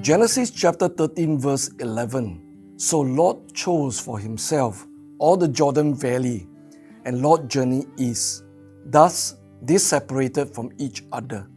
Genesis chapter 13 verse 11. So Lot chose for himself all the Jordan Valley, and Lot journeyed east. Thus, they separated from each other.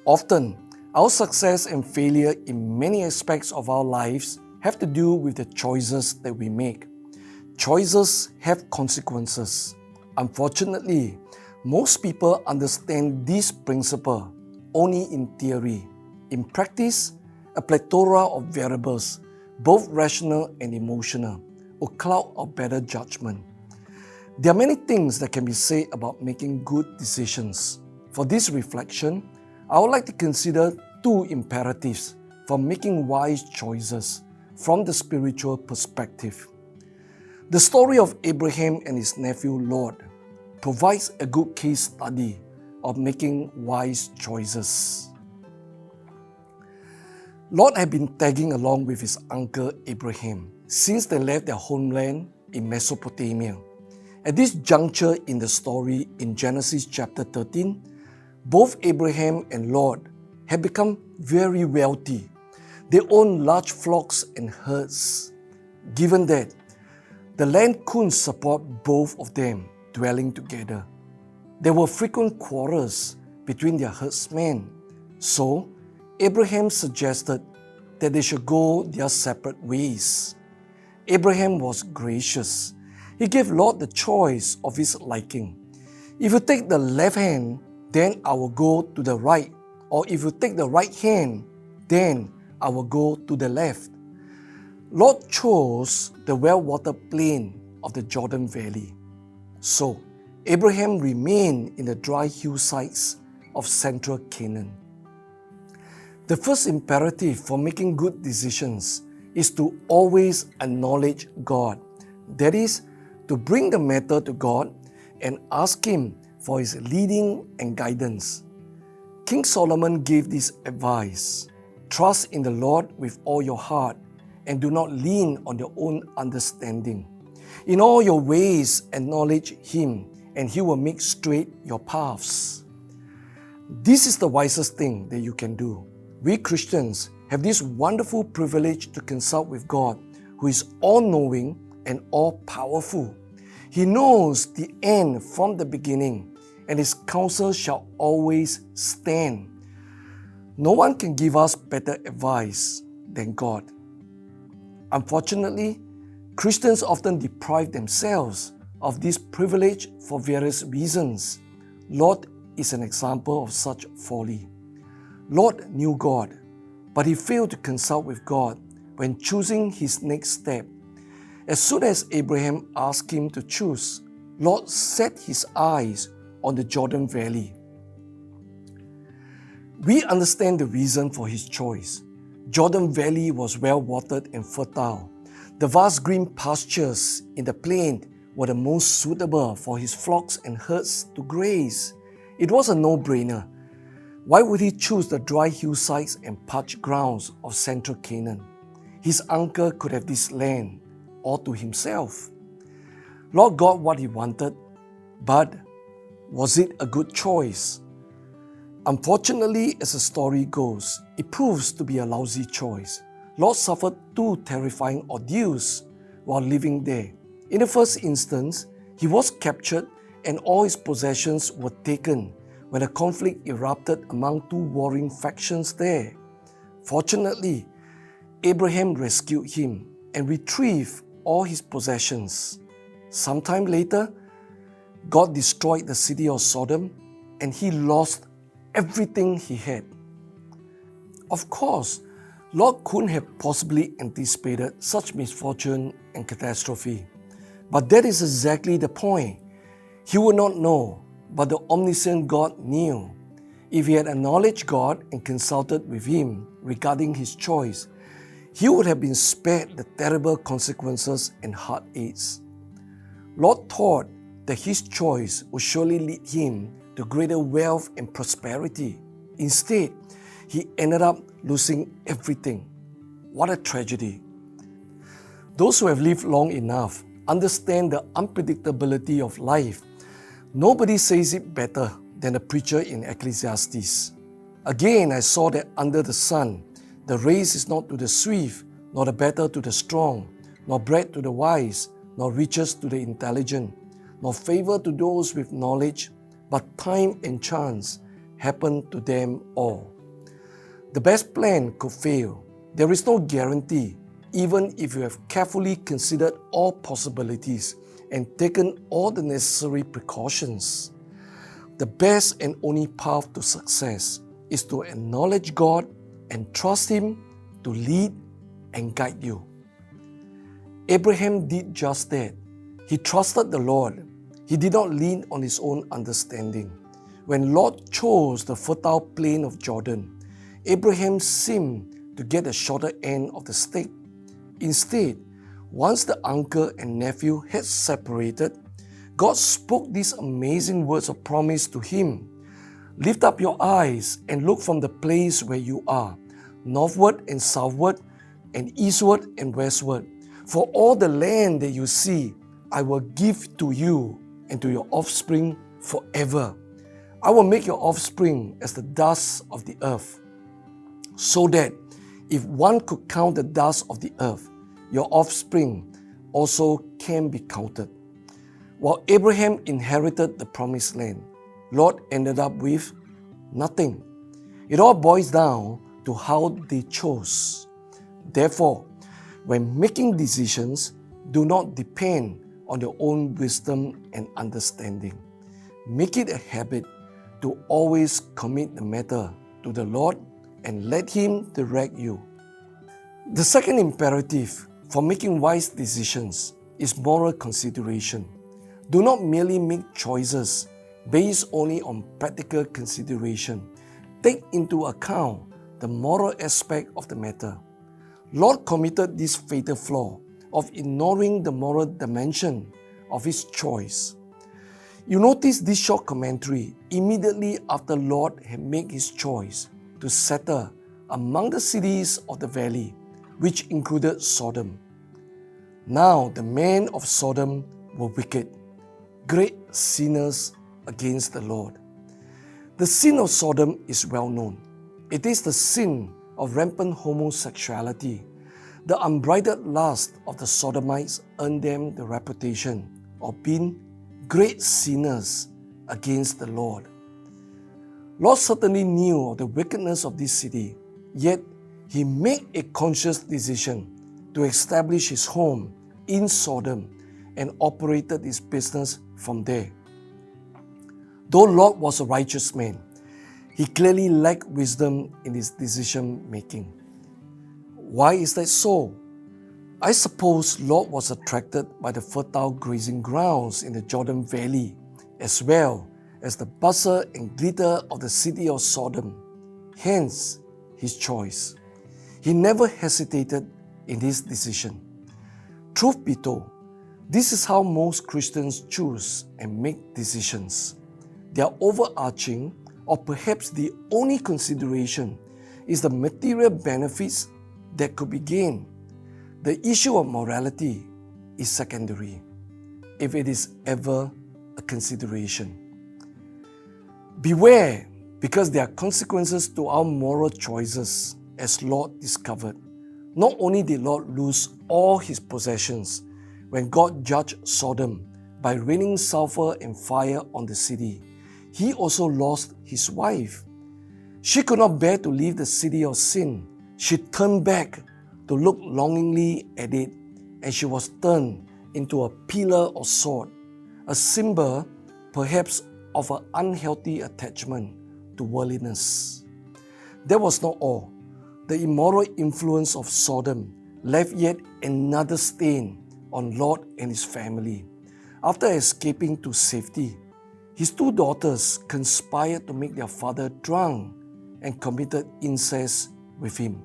Often, our success and failure in many aspects of our lives have to do with the choices that we make. Choices have consequences. Unfortunately, most people understand this principle only in theory. In practice, a plethora of variables, both rational and emotional, will cloud our better judgment. There are many things that can be said about making good decisions. For this reflection, I would like to consider two imperatives for making wise choices from the spiritual perspective. The story of Abraham and his nephew Lot provides a good case study of making wise choices. Lot had been tagging along with his uncle Abraham since they left their homeland in Mesopotamia. At this juncture in the story in Genesis chapter 13, both Abraham and Lot had become very wealthy. They owned large flocks and herds. Given that, the land couldn't support both of them dwelling together. There were frequent quarrels between their herdsmen. So, Abraham suggested that they should go their separate ways. Abraham was gracious. He gave Lot the choice of his liking. If you take the left hand, then I will go to the right. Or if you take the right hand, then I will go to the left. Lot chose the well-watered plain of the Jordan Valley. So, Abraham remained in the dry hillsides of central Canaan. The first imperative for making good decisions is to always acknowledge God. That is, to bring the matter to God and ask Him for His leading and guidance. King Solomon gave this advice: trust in the Lord with all your heart and do not lean on your own understanding. In all your ways acknowledge Him, and He will make straight your paths. This is the wisest thing that you can do. We Christians have this wonderful privilege to consult with God, who is all-knowing and all-powerful. He knows the end from the beginning, and His counsel shall always stand. No one can give us better advice than God. Unfortunately, Christians often deprive themselves of this privilege for various reasons. Lot is an example of such folly. Lot knew God, but he failed to consult with God when choosing his next step. As soon as Abraham asked him to choose, Lot set his eyes on the Jordan Valley. We understand the reason for his choice. Jordan Valley was well-watered and fertile. The vast green pastures in the plain were the most suitable for his flocks and herds to graze. It was a no-brainer. Why would he choose the dry hillsides and parched grounds of central Canaan? His uncle could have this land all to himself. Lot got what he wanted, but was it a good choice? Unfortunately, as the story goes, it proves to be a lousy choice. Lot suffered two terrifying ordeals while living there. In the first instance, he was captured and all his possessions were taken when a conflict erupted among two warring factions there. Fortunately, Abraham rescued him and retrieved all his possessions. Sometime later, God destroyed the city of Sodom and he lost everything he had. Of course, Lot couldn't have possibly anticipated such misfortune and catastrophe. But that is exactly the point. He would not know, but the omniscient God knew. If he had acknowledged God and consulted with Him regarding his choice, he would have been spared the terrible consequences and heartaches. Lot thought that his choice would surely lead him to greater wealth and prosperity. Instead, he ended up losing everything. What a tragedy. Those who have lived long enough understand the unpredictability of life. Nobody says it better than the preacher in Ecclesiastes. Again, I saw that under the sun The race is not to the swift, nor the battle to the strong, nor bread to the wise, nor riches to the intelligent, nor favor to those with knowledge, but time and chance happen to them all. The best plan could fail. There is no guarantee, even if you have carefully considered all possibilities and taken all the necessary precautions. The best and only path to success is to acknowledge God and trust Him to lead and guide you. Abraham did just that. He trusted the Lord. He did not lean on his own understanding. When Lot chose the fertile plain of Jordan, Abraham seemed to get the shorter end of the stick. Instead, once the uncle and nephew had separated, God spoke these amazing words of promise to him. Lift up your eyes and look from the place where you are, northward and southward, and eastward and westward. For all the land that you see, I will give to you and to your offspring forever. I will make your offspring as the dust of the earth, so that if one could count the dust of the earth, your offspring also can be counted. While Abraham inherited the promised land, Lot ended up with nothing. It all boils down to how they chose. Therefore, when making decisions, do not depend on your own wisdom and understanding. Make it a habit to always commit the matter to the Lord and let Him direct you. The second imperative for making wise decisions is moral consideration. Do not merely make choices based only on practical consideration. Take into account the moral aspect of the matter. Lot committed this fatal flaw of ignoring the moral dimension of his choice. You notice this short commentary immediately after Lot had made his choice to settle among the cities of the valley, which included Sodom. Now the men of Sodom were wicked, great sinners against the Lord. The sin of Sodom is well known. It is the sin of rampant homosexuality. The unbridled lust of the Sodomites earned them the reputation of being great sinners against the Lord. Lot certainly knew of the wickedness of this city, yet he made a conscious decision to establish his home in Sodom and operated his business from there. Though Lot was a righteous man, he clearly lacked wisdom in his decision making. Why is that so? I suppose Lot was attracted by the fertile grazing grounds in the Jordan Valley, as well as the bustle and glitter of the city of Sodom. Hence, his choice. He never hesitated in his decision. Truth be told, this is how most Christians choose and make decisions. Their overarching, or perhaps the only consideration, is the material benefits that could be gained. The issue of morality is secondary, if it is ever a consideration. Beware, because there are consequences to our moral choices, as Lot discovered. Not only did Lot lose all his possessions when God judged Sodom by raining sulfur and fire on the city, he also lost his wife. She could not bear to leave the city of sin. She turned back to look longingly at it, and she was turned into a pillar of salt, a symbol perhaps of an unhealthy attachment to worldliness. That was not all. The immoral influence of Sodom left yet another stain on Lot and his family. After escaping to safety, his two daughters conspired to make their father drunk and committed incest with him.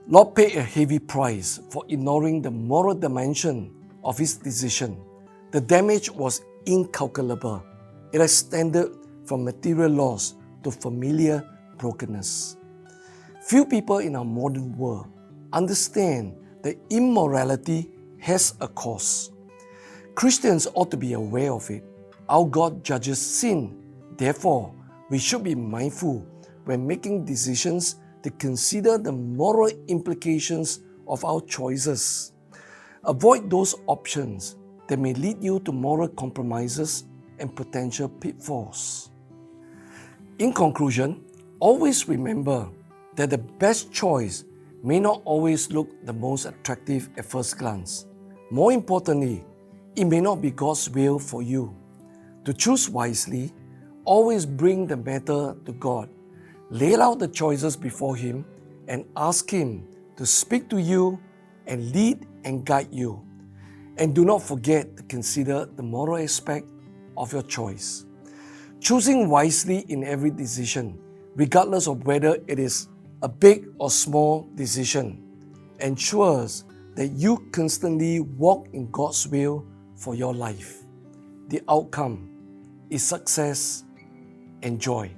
Lot paid a heavy price for ignoring the moral dimension of his decision. The damage was incalculable. It extended from material loss to familiar brokenness. Few people in our modern world understand that immorality has a cost. Christians ought to be aware of it. Our God judges sin. Therefore, we should be mindful when making decisions to consider the moral implications of our choices. Avoid those options that may lead you to moral compromises and potential pitfalls. In conclusion, always remember that the best choice may not always look the most attractive at first glance. More importantly, it may not be God's will for you. To choose wisely, always bring the matter to God. Lay out the choices before Him and ask Him to speak to you and lead and guide you. And do not forget to consider the moral aspect of your choice. Choosing wisely in every decision, regardless of whether it is a big or small decision, ensures that you constantly walk in God's will for your life. The outcome is success and joy.